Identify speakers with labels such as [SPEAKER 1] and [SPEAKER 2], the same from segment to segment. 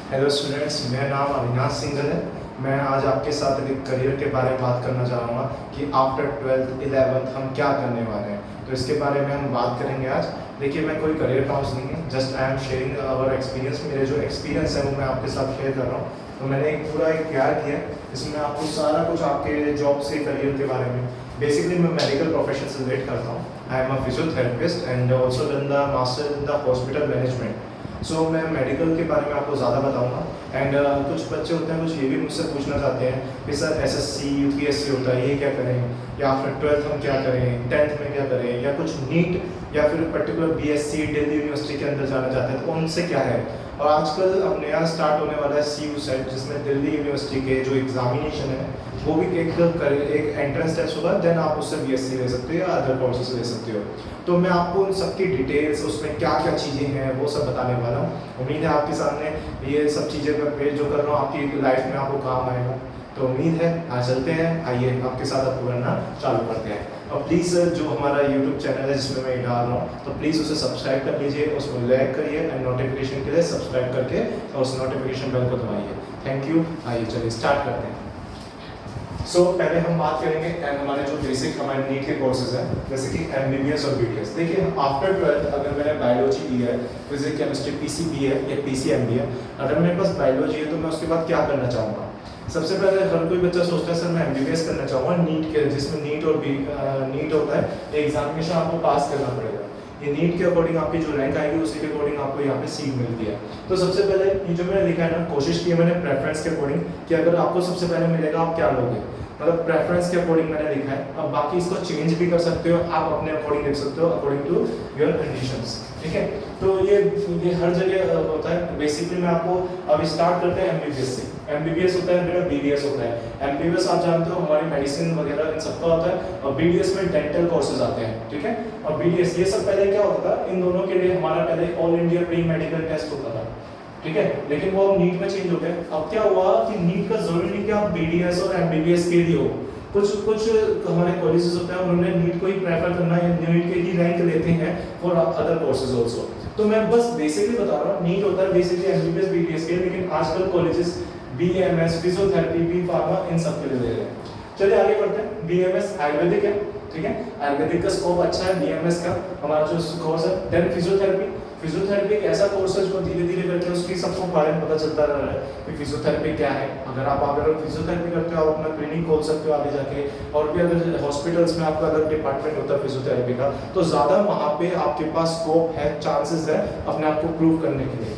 [SPEAKER 1] Hello students, मेरा नाम अविनाश सिंघल है। मैं आज आपके साथ एक करियर के बारे में बात करना चाहूँगा कि आफ्टर 12th 11th हम क्या करने वाले हैं। तो इसके बारे में हम बात करेंगे आज। देखिए, मैं कोई करियर काउंसलिंग नहीं है, just I am sharing our experience. मेरे जो एक्सपीरियंस है वो मैं आपके साथ शेयर कर रहा हूँ। तो मैंने एक पूरा एक तैयार किया है, इसमें आपको सारा कुछ आपके जॉब से करियर के बारे में। बेसिकली मैं मेडिकल प्रोफेशन से रिलेट करता हूँ। I am a physiotherapist and also done the master in the hospital management. So मैं मेडिकल के बारे में आपको ज़्यादा बताऊंगा। एंड कुछ बच्चे होते हैं, कुछ ये भी मुझसे पूछना चाहते हैं कि सर एसएससी यूपीएससी होता है, ये क्या करें, या फिर 12th हम क्या करें, 10th में क्या करें, या कुछ नीट या फिर पर्टिकुलर बीएससी दिल्ली यूनिवर्सिटी के अंदर जाना चाहते हैं, तो उनसे क्या है। और आजकल अब नया स्टार्ट होने वाला है CU सेट, जिसमें दिल्ली यूनिवर्सिटी के जो एग्जामिनेशन है वो भी एक एंट्रेंस टेस्ट होगा। देन आप उससे बीएससी ले सकते हो या अदर कोर्सेज ले सकते हो। तो मैं आपको उन सबकी डिटेल्स, उसमें क्या क्या चीज़ें हैं, वो सब बताने वाला हूँ। उम्मीद है आपके सामने ये सब चीज़ें मैं जो कर रहा हूँ आपकी लाइफ में आपको काम आएगा। तो उम्मीद है, आज चलते हैं, आइए आपके साथ आपको करना चालू करते हैं। और प्लीज़ जो हमारा यूट्यूब चैनल है जिसमें मैं डाल रहा हूँ, तो प्लीज़ उसे सब्सक्राइब कर लीजिए, उसमें लाइक करिए एंड नोटिफिकेशन के लिए सब्सक्राइब करके और उस नोटिफिकेशन बेल को दबाइए। Thank you. आइए चलिए स्टार्ट करते हैं। पहले हम बात करेंगे एंड हमारे जो बेसिक हमारे नीट के कोर्सेज हैं, जैसे कि MBBS और BDS। देखिए, आफ्टर 12th अगर मैंने बायोलॉजी ली है, फिजिक्स केमिस्ट्री PCB है या PCMB है, अगर मेरे पास बायोलॉजी है तो मैं उसके बाद क्या करना चाहूँगा। सबसे पहले हर कोई बच्चा सोचता है सर मैं MBBS करना चाहूँगा नीट के, जिसमें नीट होता है, एग्जामिनेशन आपको पास करना पड़ेगा। ये नीट के अकॉर्डिंग आपकी जो रैंक आएगी उसी के अकॉर्डिंग आपको यहाँ पे सीट मिलती है। तो सबसे पहले ये जो मैंने लिखा है ना, कोशिश की है मैंने प्रेफरेंस के अकॉर्डिंग कि अगर आपको सबसे पहले मिलेगा आप क्या लोगे, मतलब प्रेफरेंस के अकॉर्डिंग मैंने लिखा है। अब बाकी इसको चेंज भी कर सकते हो, आप अपने अकॉर्डिंग लिख सकते हो, अकॉर्डिंग टू योर कंडीशंस। ठीक है, तो ये हर जगह होता है। बेसिकली मैं आपको अभी स्टार्ट करते हैं MBBS से। MBBS होता है, मेरा BDS होता है। MBBS आप जानते हो हमारी मेडिसिन वगैरह इन सबका होता है, और BDS में डेंटल कोर्सेज आते हैं। ठीक है, और BDS ये सब पहले क्या होता था, इन दोनों के लिए हमारा पहले all India pre medical test होता था। ठीक है, लेकिन वो अब नीट में चेंज हो गया। अब क्या हुआ कि नीट का जरूरी नहीं कि आप BDS और MBBS के लिए हो। कुछ हमारे कॉलेजेस होते हैं, उन्होंने नीट को ही प्रेफर करना है, नीट के ही रैंक लेते हैं फॉर अदर कोर्सेज आल्सो। तो मैं बस बेसिकली बता रहा हूँ, नीट होता है बेसिकली MBBS BDS के, लेकिन आजकल colleges BAMS physiotherapy B pharma इन सब के लिए ले रहे हैं। चलिए आगे बढ़ते हैं। BAMS आयुर्वेदिक है। ठीक है, आयुर्वेदिक का स्कोप अच्छा है BAMS का, हमारा जो कोर्स है। देन फिजियोथेरेपी एक ऐसा कोर्स है जो धीरे धीरे करके उसकी सबको बारे में पता चलता रह रहा है कि फिजियोथेरेपी क्या है। अगर फिजियोथेरेपी करते हो, आप अपना क्लिनिक खोल सकते हो आगे जाके। और भी अगर हॉस्पिटल्स में आपका अगर डिपार्टमेंट होता है फिजियोथेरेपी का, तो ज़्यादा वहाँ पे आपके पास स्कोप है, चांसेस है अपने आप को प्रूव करने के लिए।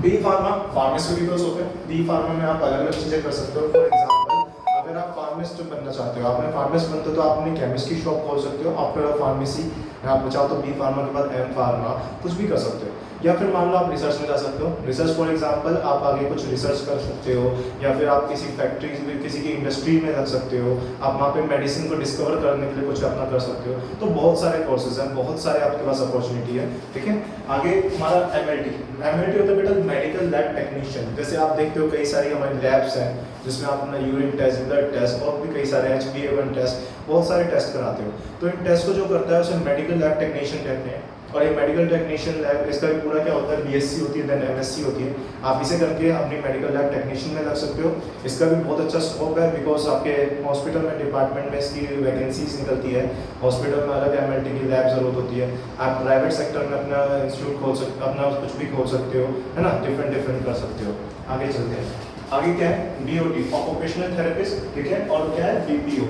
[SPEAKER 1] बी फार्मा फार्मास्यूटिकल्स होते हैं। बी फार्मा में आप अलग अलग चीज़ें कर सकते हो। फॉर एग्जांपल, अगर आप फार्मासिस्ट बनना चाहते हो, आपने फार्मासिस्ट बनते हो तो आप अपनी केमिस्ट की शॉप खोल सकते हो। आफ्टर फार्मेसी आप चाहो तो बी फार्मा के बाद M फार्मा कुछ भी कर सकते हो। या फिर मान लो आप रिसर्च में जा सकते हो। रिसर्च फॉर एग्जांपल, आप आगे कुछ रिसर्च कर सकते हो, या फिर आप किसी फैक्ट्री में, किसी की इंडस्ट्री में लग सकते हो। आप वहाँ पे मेडिसिन को डिस्कवर करने के लिए कुछ अपना कर सकते हो। तो बहुत सारे कोर्सेज हैं, बहुत सारे आपके पास अपॉर्चुनिटी है। ठीक है, आगे हमारा MLT होता है बेटा, मेडिकल लैब टेक्नीशियन। जैसे आप देखते हो कई सारी हमारी लैब्स हैं जिसमें आप अपना यूरिन टेस्ट, ब्लड टेस्ट और भी कई सारे HbA1 टेस्ट, बहुत सारे टेस्ट कराते हो। तो इन टेस्ट को जो करता है उसे मेडिकल लैब टेक्नीशियन कहते हैं। और ये मेडिकल टेक्नीशियन लैब, इसका भी पूरा क्या होता है, BSc होती है, देन MSc होती है। आप इसे करके अपनी मेडिकल लैब टेक्नीशियन में लग सकते हो। इसका भी बहुत अच्छा स्कोप है, बिकॉज आपके हॉस्पिटल में, डिपार्टमेंट में इसकी वैकेंसीज निकलती है। हॉस्पिटल में अलग MLT की लैब जरूरत होती है। आप प्राइवेट सेक्टर में अपना इंस्टीट्यूट खोल सकते, अपना कुछ भी खोल सकते हो, है ना, डिफरेंट कर सकते हो। आगे चलते हैं। आगे क्या है, BOT ऑक्यूपेशनल थेरेपिस्ट। ठीक है, और क्या है BPO।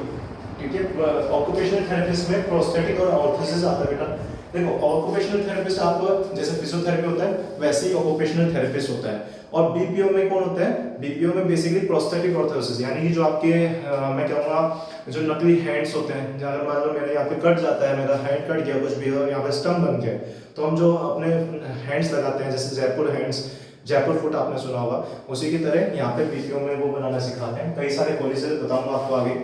[SPEAKER 1] ठीक है, ऑक्यूपेशनल थेरेपिस्ट में प्रोस्थेटिक और ऑर्थोसिस आता है बेटा। देखो, ऑक्यूपेशनल थेरेपिस्ट आपको जैसे फिजियोथेरेपी होता है वैसे ही ऑक्यूपेशनल थेरेपिस्ट होता है। और BPO में कौन होता है, BPO में बेसिकली प्रोस्थेटिक ऑर्थोसिस, यानी कि जो आपके मैं कहूँगा जो नकली हैंड्स होते हैं, अगर मान लो मेरे यहाँ पे कट जाता है, मेरा हैंड कट गया कुछ भी और यहाँ पे स्टम्प बन गया, तो हम जो अपने हैंड्स लगाते हैं, जैसे जयपुर हैंड्स, जयपुर फुट आपने सुना होगा, उसी की तरह यहाँ पे BPO में वो बनाना सिखाते हैं। कई सारे कॉलेजेस बताऊंगा आपको आगे।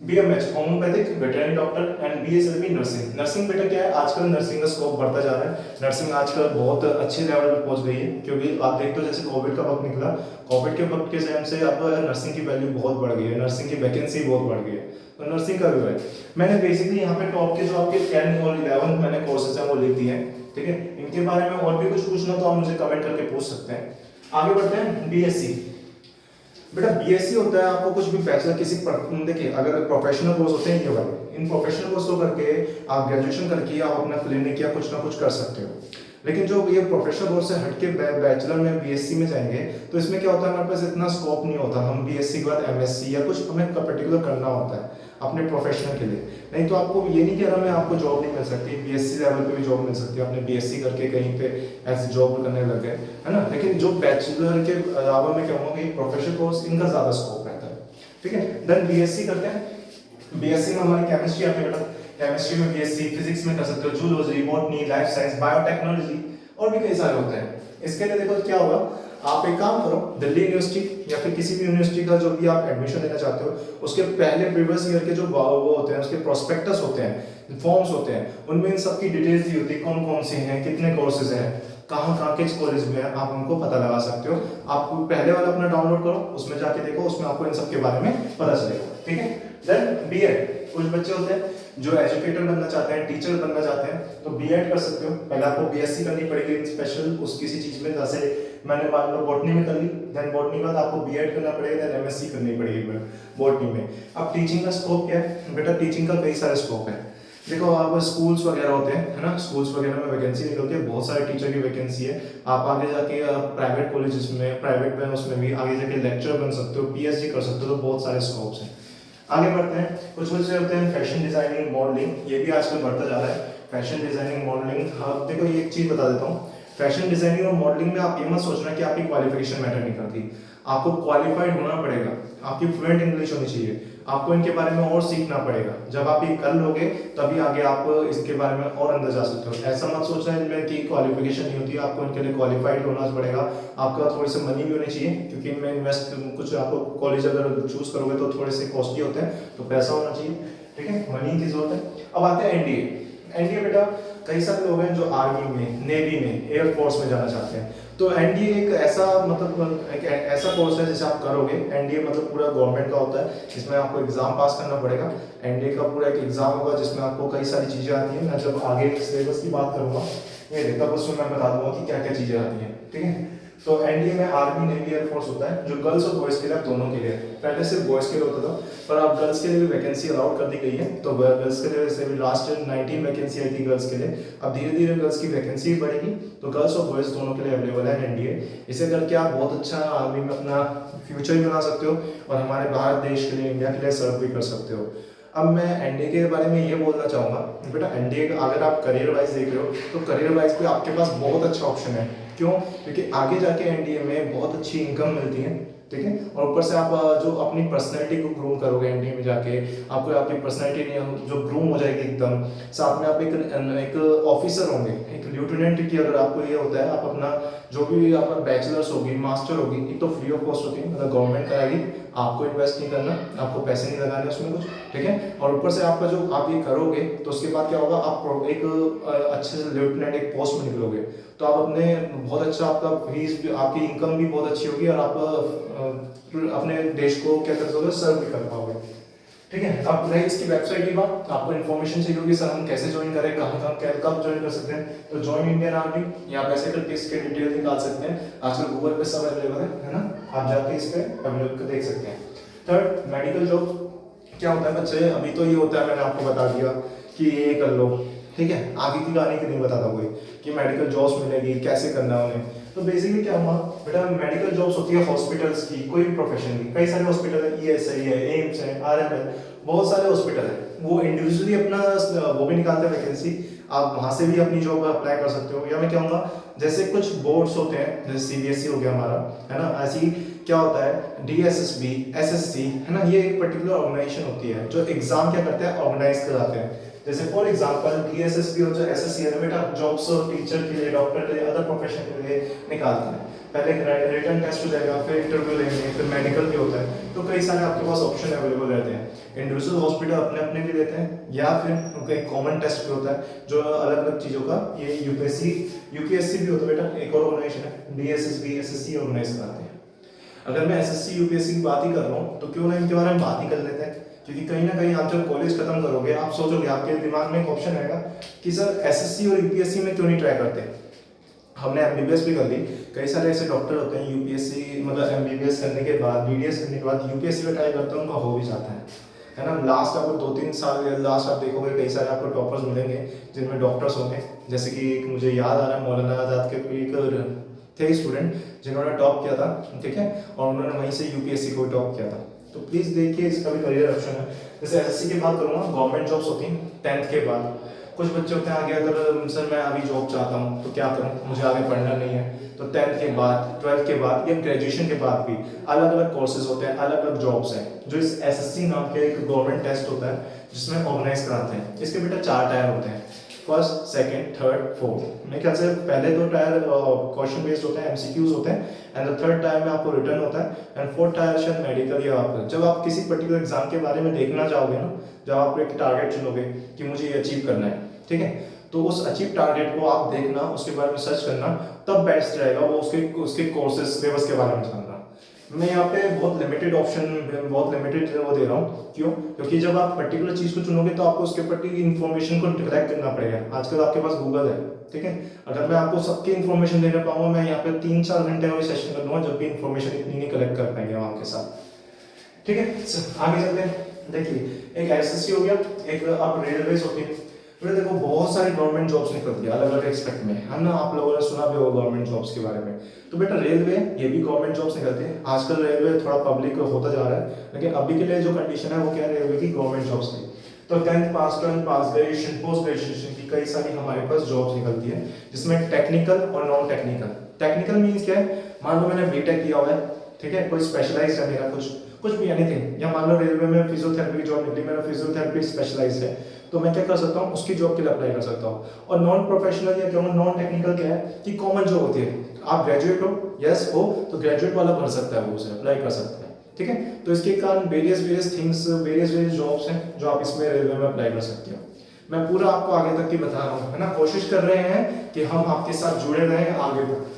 [SPEAKER 1] BMH homeopathic veterinary doctor and BSLB nursing. Nursing बेटा क्या है, आजकल नर्सिंग का स्कोप बढ़ता जा रहा है। नर्सिंग आजकल बहुत अच्छे लेवल पर पहुंच गई है, क्योंकि आप देखते हो जैसे कोविड का वक्त निकला, कोविड के वक्त के टाइम से अब नर्सिंग की वैल्यू बहुत बढ़ गई है, नर्सिंग की वैकेंसी बहुत बढ़ गई है। तो नर्सिंग का भी है। मैंने बेसिकली यहाँ पे टॉप के जो आपके 10 और 11 मैंने कोर्सेज हैं वो लिख दिए हैं। ठीक है, इनके बारे में और भी कुछ पूछना तो आप मुझे कमेंट करके पूछ सकते हैं। आगे बढ़ते हैं बीएससी। बेटा बीएससी होता है आपको कुछ भी बैचलर किसी देखिए अगर प्रोफेशनल कोर्स होते हैं ये वाले, इन प्रोफेशनल कोर्स को करके आप ग्रेजुएशन करके आप अपना क्लिनिक या कुछ ना कुछ कर सकते हो। लेकिन जो ये प्रोफेशनल कोर्स से हटके बैचलर में बीएससी में जाएंगे तो इसमें क्या होता है, हमारे पास इतना स्कोप नहीं होता। हम बीएससी के बाद एमएससी या कुछ हमें पर्टिकुलर करना होता है अपने प्रोफेशनल के लिए। नहीं तो आपको ये नहीं कह रहा मैं आपको जॉब नहीं मिल सकती, बीएससी लेवल पे भी जॉब मिल सकती है। आपने बीएससी करके कहीं पे ऐसे जॉब करने लग गए है ना। लेकिन जो बैचलर के अलावा मैं कहूँगा कि प्रोफेशनल कोर्स इनका ज़्यादा स्कोप रहता है। ठीक है, देन बीएससी करते हैं। बीएससी में हमारी केमिस्ट्री आती है बेटा, केमिस्ट्री में बीएससी, फिजिक्स में कर सकते हो, zoology, botany, life science, biotechnology और भी कई सारे होते हैं। इसके लिए देखो क्या होगा, आप एक काम करो, दिल्ली यूनिवर्सिटी या फिर किसी भी यूनिवर्सिटी का जो भी आप एडमिशन लेना चाहते हो उसके पहले प्रीवियस ईयर के जो वो होते हैं उसके प्रोस्पेक्टस होते हैं, फॉर्म्स होते हैं, उनमें इन सब की डिटेल्स दी होती है, कौन कौन से हैं, कितने कोर्सेज हैं, कहाँ कहाँ किस कॉलेज में है, आप उनको पता लगा सकते हो। आप पहले वाला अपना डाउनलोड करो, उसमें जाके देखो, उसमें आपको इन सब के बारे में पता चलेगा। ठीक है, देन बीएड, कुछ बच्चे होते हैं जो एजुकेटर बनना चाहते हैं, टीचर बनना चाहते हैं, तो बीएड कर सकते हो। पहले आपको बीएससी करनी पड़ेगी इन स्पेशल उस किसी चीज में, जैसे मैंने मान लो बॉटनी में कर ली, देन बॉटनी के बाद आपको बीएड करना पड़ेगा, देन एमएससी करनी पड़ेगी बॉटनी में। अब टीचिंग का स्कोप क्या है बेटा, टीचिंग का कई सारे स्कोप है। देखो आप स्कूल्स वगैरह होते हैं है ना, स्कूल्स वगैरह में वैकेंसी निकलती है, बहुत सारे टीचर की वैकेंसी है। आप आगे जाके प्राइवेट कॉलेजेस में, प्राइवेट में उसमें भी आगे जाके लेक्चर बन सकते हो, पीएचडी कर सकते हो, तो बहुत सारे स्कोप्स हैं। आगे बढ़ते हैं, कुछ बच्चे होते हैं फैशन डिजाइनिंग, मॉडलिंग, ये भी आजकल बढ़ता जा रहा है। फैशन डिजाइनिंग, मॉडलिंग, हाँ देखो ये एक चीज बता देता हूँ, फैशन डिजाइनिंग और मॉडलिंग में आप ये मत सोचना कि आपकी क्वालिफिकेशन मैटर नहीं करती। आपको क्वालिफाइड होना पड़ेगा, आपकी फ्लुएंट इंग्लिश होनी चाहिए, आपको इनके बारे में और सीखना पड़ेगा। जब आप ये कर लोगे तभी आगे आप इसके बारे में और अंदर जा सकते हो। ऐसा मत सोचना इनमें कि क्वालिफिकेशन नहीं होती, आपको इनके लिए क्वालिफाइड होना पड़ेगा, आपका थोड़ी सी मनी भी होनी चाहिए, क्योंकि इनमें इन्वेस्ट कुछ आपको कॉलेज अगर चूज करोगे तो थोड़े से कॉस्टली होते हैं, तो पैसा होना चाहिए। ठीक है, मनी की जरूरत है। अब आते हैं एनडीए। एनडीए बेटा कई सारे लोग हैं जो आर्मी में, नेवी में, एयरफोर्स में जाना चाहते हैं, तो एनडीए एक ऐसा मतलब एक ऐसा कोर्स है जिसे आप करोगे। एनडीए मतलब पूरा गवर्नमेंट का होता है, जिसमें आपको एग्जाम पास करना पड़ेगा। एनडीए का पूरा एक एग्जाम होगा जिसमें आपको कई सारी चीजें आती हैं। मैं जब आगे सिलेबस की बात करूंगा ये तब उसमें मैं बता दूंगा कि क्या क्या चीजें आती हैं। ठीक है, तो एनडीए में आर्मी, नेवी, एयरफोर्स होता है, जो गर्ल्स और बॉयज के लिए, दोनों के लिए। पहले सिर्फ बॉयज के लिए होता था, पर अब गर्ल्स के लिए भी वैकेंसी अलाउड कर दी गई है। तो गर्ल्स के लिए से भी लास्ट 19 वैकेंसी आई थी गर्ल्स के लिए, अब धीरे धीरे गर्ल्स की वैकेंसी बढ़ेगी, तो गर्ल्स और बॉयज दोनों के लिए अवेलेबल है एनडीए। इसे करके आप बहुत अच्छा आर्मी में अपना फ्यूचर भी बना सकते हो और हमारे भारत देश के लिए, इंडिया के लिए सर्व भी कर सकते हो। अब मैं एनडीए के बारे में ये बोलना चाहूँगा बेटा, एनडीए अगर आप करियर वाइज देख रहे हो तो करियर वाइज पे आपके पास बहुत अच्छा ऑप्शन है। क्यों? क्योंकि आगे जाके एनडीए में बहुत अच्छी इनकम मिलती है। ठीक है, और ऊपर से आप जो अपनी पर्सनैलिटी को ग्रूम करोगे एनडीए में जाके, आपको आपकी पर्सनैलिटी जो ग्रूम हो जाएगी एकदम, साथ में आप एक ऑफिसर होंगे, एक लेफ्टिनेंट की अगर आपको ये होता है, आप अपना जो भी आपका बैचलर्स होगी, मास्टर होगी, एक तो फ्री ऑफ कॉस्ट होती है, मतलब गवर्नमेंट कराएगी, आपको इन्वेस्ट नहीं करना, आपको पैसे नहीं लगाने उसमें कुछ। ठीक है, और ऊपर से आपका जो आप ये करोगे तो उसके बाद क्या होगा, आप एक अच्छे से लेफ्टिनेंट एक पोस्ट में निकलोगे, तो आप अपने बहुत अच्छा आपका फीस, आपकी इनकम भी बहुत अच्छी होगी और आप अपने देश को क्या कर सकते हो, सर्व भी कर पाओगे। ठीक है, अब रही इसकी वेबसाइट की बात, आपको इन्फॉर्मेशन चाहिए होगी सर हम कैसे ज्वाइन करें, कहाँ कहाँ कब ज्वाइन कर सकते हैं, तो ज्वाइन इंडियन आर्मी यहाँ पैसे करके इसके डिटेल निकाल सकते हैं। आजकल गूगल पे सब अवेलेबल है ना, आप जाके इस पे अवेलेबल देख सकते हैं। थर्ड, मेडिकल जॉब क्या होता है बच्चे, अभी तो ये होता है मैंने आपको बता दिया कि ये कर लो, ठीक है, आगे की कहानी की नहीं बताता कोई कि मेडिकल जॉब्स मिलेगी कैसे करना है उन्हें। तो बेसिकली क्या हुआ बेटा, मेडिकल जॉब्स होती है हॉस्पिटल्स की, कोई भी प्रोफेशन की, कई सारे हॉस्पिटल है, ईएसआई है, एम्स है, आरएम है, बहुत सारे हॉस्पिटल है, वो इंडिविजुअली अपना वो भी निकालते हैं वैकेंसी, आप वहां से भी अपनी जॉब अप्लाई कर सकते हो। या मैं कहूँगा जैसे कुछ बोर्ड्स होते हैं, जैसे सीबीएसई हो गया हमारा, है ना, ऐसी क्या होता है डीएसएसबी, एसएससी, है ना, ये एक पर्टिकुलर ऑर्गेनाइजेशन होती है जो एग्जाम क्या करते हैं, ऑर्गेनाइज कराते हैं। जैसे फॉर एग्जांपल डीएसएसबी और जो एसएससी है बेटा, जॉब्स और टीचर के लिए, डॉक्टर के लिए, अदर प्रोफेशन के लिए निकालते हैं। पहले रिटन टेस्ट हो जाएगा, फिर इंटरव्यू लेंगे, फिर मेडिकल भी होता है, तो कई सारे आपके पास ऑप्शन अवेलेबल रहते हैं। इंडिविजुअल हॉस्पिटल अपने अपने भी देते हैं, या फिर उनका एक कॉमन टेस्ट भी होता है जो अलग अलग चीज़ों का, ये यूपीएससी भी होता है बेटा, एक और ऑर्गेनाइजेशन है, डीएसएसबी, एसएससी ऑर्गेनाइज कराते हैं। अगर मैं एसएससी यूपीएससी की बात ही कर रहा हूँ तो क्यों ना इनके बारे में बात ही कर लेते हैं, क्योंकि कहीं ना कहीं आप जब कॉलेज खत्म करोगे आप सोचोगे, आपके दिमाग में एक ऑप्शन आएगा कि सर एसएससी और यूपीएससी में क्यों नहीं ट्राई करते, हमने एमबीबीएस भी कर ली। कई सारे ऐसे डॉक्टर होते हैं यूपीएससी मतलब एमबीबीएस करने के बाद बीडीएस करने के बाद यूपीएससी का ट्राई करते हैं, उनका हो भी जाता है ना। लास्ट आपको 2-3 साल लास्ट आप देखोगे कई सारे आपको टॉपर्स मिलेंगे जिनमें डॉक्टर्स होंगे। जैसे कि एक मुझे याद आ रहा है मौलाना आज़ाद के एक थे स्टूडेंट जिन्होंने टॉप किया था, ठीक है, और उन्होंने वहीं से यूपीएससी को टॉप किया था। तो प्लीज़ देखिए इसका भी करियर ऑप्शन है। जैसे एसएससी की बात करूँगा, गवर्नमेंट जॉब्स होती हैं 10th के बाद। कुछ बच्चे होते हैं आगे अगर सर मैं अभी जॉब चाहता हूँ तो क्या करूँ, मुझे आगे पढ़ना नहीं है, तो 10th के बाद 12th के बाद या ग्रेजुएशन के बाद भी अलग अलग कोर्सेज होते हैं, अलग अलग जॉब्स हैं जो इस एसएससी नाम के एक गवर्नमेंट टेस्ट होता है जिसमें ऑर्गेनाइज कराते हैं। इसके बेटा 4 टायर होते हैं, फर्स्ट, सेकंड, थर्ड, फोर्थ। मेरे ख्याल से पहले 2 टायर क्वेश्चन बेस्ड होते हैं, एमसीक्यूज होते हैं, एंड द थर्ड टायर में आपको रिटर्न होता है, एंड फोर्थ टायर शायद मेडिकल या आप जब आप किसी पर्टिकुलर एग्जाम के बारे में देखना चाहोगे ना, जब आप एक टारगेट चुनोगे कि मुझे ये अचीव करना है, ठीक है, तो उस अचीव टारगेट को आप देखना, उसके बारे में सर्च करना, तब बेस्ट रहेगा वो उसके कोर्सेज सिलेबस के बारे में जानना। मैं यहाँ पे बहुत लिमिटेड ऑप्शन, बहुत लिमिटेड वो दे रहा हूँ। क्यों? क्योंकि जब आप पर्टिकुलर चीज़ को चुनोगे तो आपको उसके पर्टिकुलर इन्फॉर्मेशन को कलेक्ट करना पड़ेगा। आजकल आपके पास गूगल है, ठीक है, अगर मैं आपको सबकी इन्फॉर्मेशन देना पाऊंगा, मैं यहाँ पे 3-4 घंटे का सेशन कर लूँगा, जब भी इन्फॉर्मेशन इतनी नहीं कलेक्ट कर पाएंगे वहाँ के साथ, ठीक है। आगे चलते हैं। देखिए एक एसएससी हो गया, एक अब रेलवेज होती है। फिर देखो बहुत सारी गवर्नमेंट जॉब्स निकलती है अलग अलग एक्सपेक्ट में, है ना, आप लोगों ने सुना भी होगा गवर्नमेंट जॉब्स के बारे में। तो बेटा रेलवे, ये भी गवर्नमेंट जॉब्स निकलती है। आजकल रेलवे थोड़ा पब्लिक होता जा रहा है, लेकिन अभी के लिए जो कंडीशन है वो क्या है, रेलवे की गवर्नमेंट जॉब्स की। तो 10th पास, 12th पास, ग्रेजुएशन, पोस्ट ग्रेजुएशन की कई सारी हमारे पास जॉब्स निकलती है, जिसमें टेक्निकल और नॉन टेक्निकल। टेक्निकल मीन्स क्या है, मान लो मैंने बीटेक किया हुआ है, ठीक है, कोई स्पेशलाइज है मेरा, कुछ भी एनीथिंग, या मान लो रेलवे में फिजियोथेरेपी की जॉब निकली, मेरा फिजियोथेरेपी स्पेशलाइज है, तो मैं क्या कर सकता हूँ, उसकी जॉब के लिए अप्लाई कर सकता हूँ। और नॉन प्रोफेशनल या कहूँ नॉन टेक्निकल क्या है कि कॉमन जॉब होती है, आप ग्रेजुएट हो, यस हो, तो ग्रेजुएट वाला भर सकता है, वो उसे अप्लाई कर सकता है, ठीक है। तो इसके कारण वेरियस थिंग्स, वेरियस जॉब्स हैं जो आप इसमें रेलवे में अप्लाई कर सकते हो। मैं पूरा आपको आगे तक की बता रहा हूँ, है ना, कोशिश कर रहे हैं कि हम आपके साथ जुड़े रहें आगे तक।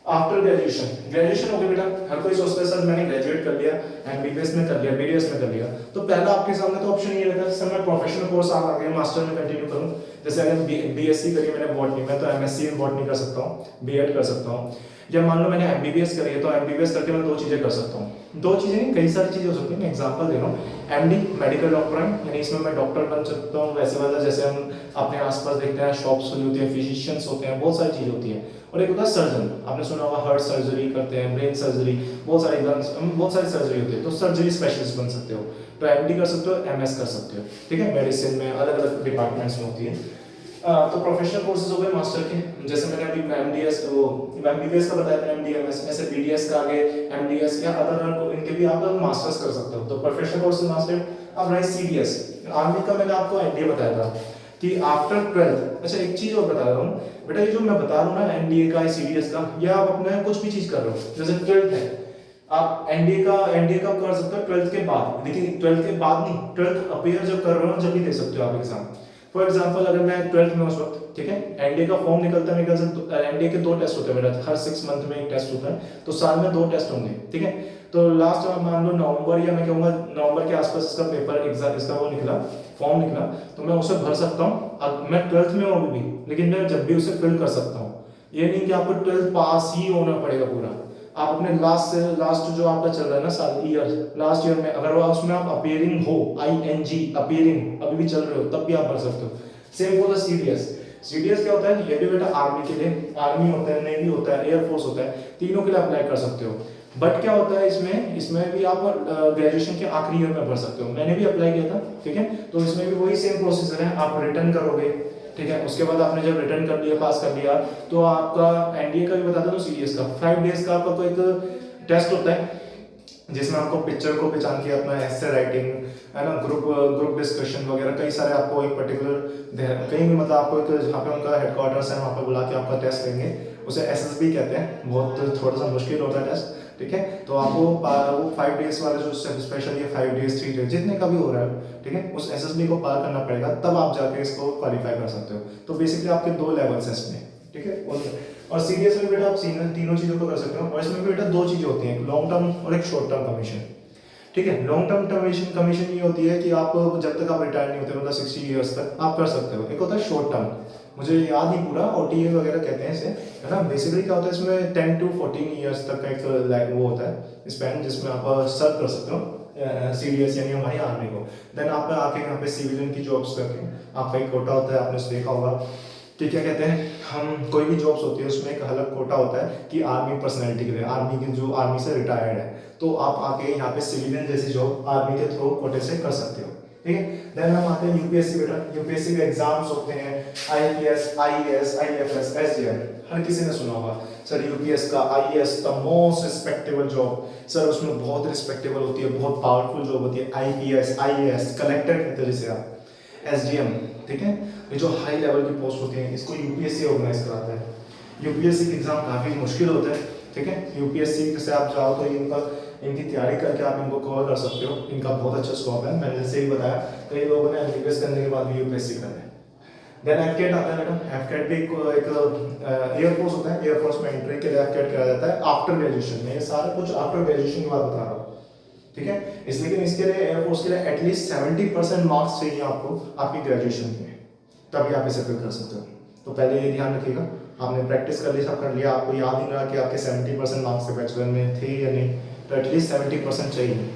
[SPEAKER 1] आफ्टर ग्रेजुएशन हो गया बेटा, हर कोई सोचता है सर मैंने ग्रेजुएट कर लिया, एमबीबीएस में कर लिया, बीडीएस में कर लिया, तो पहला आपके सामने तो ऑप्शन ये रहता है सर मैं प्रोफेशनल कोर्स आगे मास्टर में कंटिन्यू करूं। जैसे अगर बीएससी करी मैंने बॉटनी में, तो एमएससी इन बॉटनी कर सकता हूँ, बीएड कर सकता हूँ। या मान लो मैंने एमबीबीएस करी है, तो एमबीबीएस करके मैं 2 चीजें कर सकता हूँ, 2 चीजें नहीं, कई सारी चीजें हो सकती है। मैं एग्जांपल दे रहा हूँ, एमडी मेडिकल डॉक्टर है, यानी इसमें मैं डॉक्टर बन सकता हूँ वैसे वाला, जैसे हम अपने आसपास देखते हैं शॉप्स खुली होती है, फिजिशियंस होते हैं, बहुत सारी चीजें होती है। और एक होता है सर्जन, आपने सुना होगा हार्ट सर्जरी करते हैं, ब्रेन सर्जरी, बहुत सारी बहुत सारी सर्जरी होती है, तो सर्जरी स्पेशलिस्ट बन सकते हो, तो एमडी कर सकते हो, एमएस कर सकते हो, ठीक है, मेडिसिन में अलग अलग डिपार्टमेंट्स में होती है। तो प्रोफेशनल कोर्सेज हो गए मास्टर के, जैसे मैंने अभी एमडीएस वो एमबीबीएस का बताया था, एमडीएमएस, ऐसे बीडीएस का आगे एमडीएस या अदर इनके भी आप मास्टर्स कर सकते हो। तो प्रोफेशनल कोर्सेज मास्टर। अब रही सीडीएस, आर्मी का मैंने आपको एनडीए बताया था कि आफ्टर 12th। अच्छा एक चीज और बता रहा हूँ बेटा, ये जो मैं बता रहा हूँ ना एनडीए का, सीडीएस का, ये आप अपने कुछ भी चीज कर रहे हो, जैसे 12th है, आप एनडीए का कर सकते हो 12th के बाद, लेकिन 12th के बाद नहीं, 12th अपीयर जब कर रहे हो जब भी दे सकते हो आप एग्जाम। फॉर एग्जाम्पल अगर मैं 12th में उस वक्त, ठीक है, एनडीए का फॉर्म निकलता है मेरे ख्याल से, एनडीए के 2 टेस्ट होते हैं मेरा, हर 6 मंथ में एक टेस्ट होता है, तो साल में 2 टेस्ट होंगे, ठीक है। तो लास्ट मान लो नवंबर या मैं कहूँगा नवंबर के आसपास इसका पेपर एग्जाम, इसका वो निकला, फॉर्म निकला, तो मैं उसे भर सकता हूँ। मैं 12th में हूँ भी, लेकिन मैं जब भी उसे फिल कर सकता हूँ। ये नहीं कि आपको 12th पास ही होना पड़ेगा पूरा, आप अपने लास्ट जो आपका चल रहा है ना साल, ईयर, लास्ट ईयर में अगर उसमें आप अपीयरिंग हो, ING अपीयरिंग अभी भी चल रहे हो, तब भी आप भर सकते हो। सेम होता है सीडीएस क्या होता है, ये भी बेटा आर्मी के लिए, आर्मी होता है, नेवी होता है, एयरफोर्स होता है, तीनों के लिए अप्लाई कर सकते हो। बट क्या होता है इसमें भी आप ग्रेजुएशन के आखिरी ईयर में भर सकते हो, मैंने भी अप्लाई किया था, ठीक है। तो इसमें भी वही सेम प्रोसीजर है, आप रिटर्न करोगे, ठीक है, उसके बाद आपने जब रिटर्न कर लिया, पास कर लिया, तो आपका एनडीए का भी बता दो, सीडीएस का 5 डेज का आपका कोई एक टेस्ट होता है, जिसमें आपको पिक्चर को पहचान के अपना एसे राइटिंग, है ना, ग्रुप डिस्कशन वगैरह, कई सारे आपको एक पर्टिकुलर कहीं भी मतलब आपको एक जहाँ पे उनका हेडक्वार्टर्स है वहाँ पे बुला के आपका टेस्ट लेंगे, उसे एसएसबी कहते हैं, बहुत थोड़ा सा मुश्किल होता है टेस्ट, ठीक है। तो आपको वो 5 डेज वाला जो स्पेशल ये 5 डेज 3 डेज जितने का भी हो रहा है, ठीक है, उस एसएसबी को पार करना पड़ेगा, तब आप जाके इसको क्वालिफाई कर सकते हो। तो बेसिकली आपके 2 लेवल्स हैं इसमें, ठीक है। और सीडीएस में बेटा आप तीनों चीज़ों को कर सकते हो, और इसमें भी बेटा 2 चीज़ें होती हैं, एक लॉन्ग टर्म और एक शॉर्ट टर्म कमीशन। ठीक है। लॉन्ग टर्म कमीशन कमीशन ये होती है कि आप जब तक आप रिटायर नहीं होते, मतलब 60 ईयर्स तक आप कर सकते हो। एक होता है शॉर्ट टर्म, मुझे याद नहीं पूरा, OTA वगैरह कहते हैं इसे, है ना। बेसिकली क्या होता है इसमें 10 to 14 ईयर्स तक का एक लाइक वो होता है स्पैन, जिसमें आप सर्व कर सकते हो CDS यानी हमारी आर्मी को। देन आप आके यहाँ पे सिविलियन की जॉब्स करके आपका एक कोटा होता है, आपने उसे देखा होगा कि क्या कहते हैं, हम कोई भी जॉब्स होती है उसमें एक अलग कोटा होता है कि आर्मी पर्सनैलिटी के लिए, आर्मी की जो आर्मी से रिटायर्ड है, तो आप आके यहाँ पे सिविलियन जैसी जॉब आर्मी के थ्रू कोटे से कर सकते हो। ठीक है। देन हम आते हैं यूपीएससी। बेटा यूपीएससी के एग्जाम्स होते हैं IPS, IAS, IFS, SDM, हर किसी ने सुना होगा सर यूपीएस का। IAS the most respectable job, sir उसमें बहुत रिस्पेक्टेबल होती है, बहुत पावरफुल जॉब होती है। IPS, IAS कलेक्टर कहते हैं जिसे आप, SDM, ठीक है, ये जो हाई लेवल की पोस्ट होती है इसको यूपीएससी ऑर्गेनाइज कराता है। यूपीएससी के एग्जाम काफ़ी मुश्किल होते हैं, ठीक है। यूपीएससी से आप जाओ तो इनकी तैयारी करके आप इनको कवर कर सकते हो, इनका बहुत अच्छा स्कोप है। मैंने जैसे ही बताया कई लोगों ने MBBS करने के बाद भी यूपीएससी कर है। देन एफकेट आता है बेटा, एफकेट भी एक एयरफोर्स होता है, एयरफोर्स में एंट्री के लिए एफकेट किया जाता है आफ्टर ग्रेजुएशन में। ये सारा कुछ आफ्टर ग्रेजुएशन के बाद बता रहा हूँ, ठीक है। लेकिन इसके लिए एयरफोर्स के लिए एटलीस्ट 70% मार्क्स चाहिए आपको आपकी ग्रेजुएशन के, तभी आप इसे फिल कर सकते हो। तो पहले ये ध्यान रखिएगा, आपने प्रैक्टिस कर ली, सब कर लिया, आपको याद नहीं रहा कि आपके 70% मार्क्स से बैचलर में थे या नहीं, तो एटलीस्ट 70% चाहिए।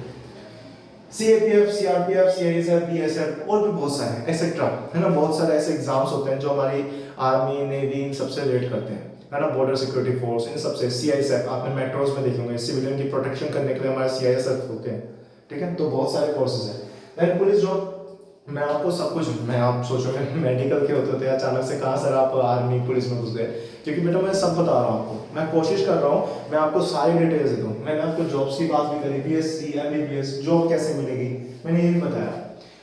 [SPEAKER 1] CAPF, CRPF, CISF, BSF और भी बहुत सारे एक्सेट्रा, है ना। बहुत सारे ऐसे एग्जाम्स होते हैं जो हमारी आर्मी, नेवी इन सबसे रिलेट करते हैं, है ना। बॉर्डर सिक्योरिटी फोर्स, इन सबसे। CISF आपने मेट्रोज में देखे होंगे, सिविलियन की प्रोटेक्शन करने के लिए हमारे CISF होते हैं, ठीक है। तो बहुत सारे कोर्सेज हैं। देन पुलिस जॉब, मैं आपको सब कुछ, मैं आप सोचोगे मेडिकल के होते थे अचानक से कहाँ सर आप आर्मी पुलिस में घुस गए, क्योंकि बेटा मैं सब बता रहा हूँ आपको, मैं कोशिश कर रहा हूँ मैं आपको सारी डिटेल्स दे दूँ। मैंने आपको जॉब्स की बात भी करी, BSc, MBBS जॉब कैसे मिलेगी, मैंने ये भी बताया।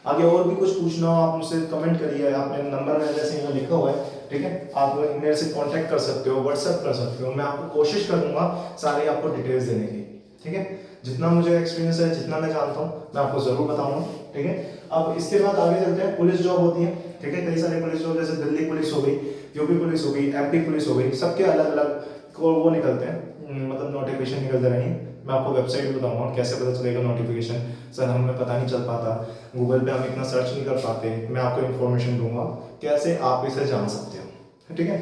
[SPEAKER 1] आगे और भी कुछ पूछना हो आप मुझसे कमेंट करिए, आपने नंबर मेरे जैसे यहाँ लिखा हुआ है, ठीक है। आप मेरे से कॉन्टैक्ट कर सकते हो, व्हाट्सएप कर सकते हो, मैं आपको कोशिश करूँगा सारी आपको डिटेल्स देने की, ठीक है। जितना मुझे एक्सपीरियंस है, जितना मैं जानता हूँ मैं आपको जरूर बताऊंगा, ठीक है। अब इसके बाद आगे चलते हैं। पुलिस जॉब होती है, ठीक है, कई सारे पुलिस जॉब, जैसे दिल्ली पुलिस हो गई, यूपी पुलिस हो गई, MP पुलिस हो गई, सबके अलग अलग वो निकलते हैं, मतलब नोटिफिकेशन निकलते रहेंगे। मैं आपको वेबसाइट बताऊंगा कैसे पता चलेगा नोटिफिकेशन, सर हमें पता नहीं चल पाता, गूगल पे हम इतना सर्च नहीं कर पाते, मैं आपको इन्फॉर्मेशन दूंगा कैसे आप इसे जान सकते हो, ठीक है।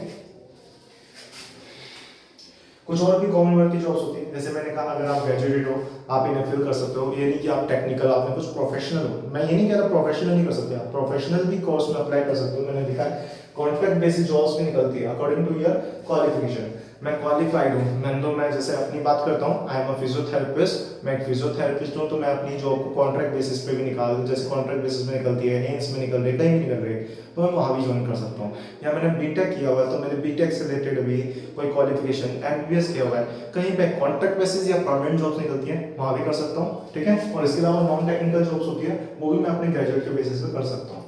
[SPEAKER 1] कुछ और भी गवर्नमेंट की जॉब्स होती है, जैसे मैंने कहा अगर आप ग्रेजुएटेड हो आप इन्हें फिल कर सकते हो। ये नहीं कि आप टेक्निकल, आपने कुछ प्रोफेशनल हो, मैं ये नहीं कह रहा प्रोफेशनल नहीं कर सकते, आप प्रोफेशनल भी कोर्स में अप्लाई कर सकते हो। मैंने देखा है कॉन्ट्रैक्ट बेसिस जॉब्स भी निकलती है अकॉर्डिंग टू योर क्वालिफिकेशन। मैं क्वालिफाइड हूँ, मैं जैसे अपनी बात करता हूँ, आई एम अ फिजियोथेरेपिस्ट, मैं एक फिजियोथेरेपिस्ट हूँ, तो मैं अपनी जॉब को कॉन्ट्रैक्ट बेसिस पे भी निकाल, जैसे कॉन्ट्रैक्ट बेसिस में निकलती है, एम्स में निकल रही है, कहीं भी निकल रही है, तो मैं वहाँ भी ज्वाइन कर सकता हूँ। या मैंने बीटेक किया हुआ है, तो मैंने बीटेक से रिलेटेड भी कोई क्वालिफिकेशन, MBBS किया हुआ है, कहीं पे कॉन्ट्रैक्ट बेसिस या परमानेंट जॉब्स निकलती है वहाँ भी कर सकता हूँ, ठीक है। और इसके अलावा नॉन टेक्निकल जॉब्स होती है वो भी मैं अपने ग्रेजुएट के बेसिस पे कर सकता हूँ।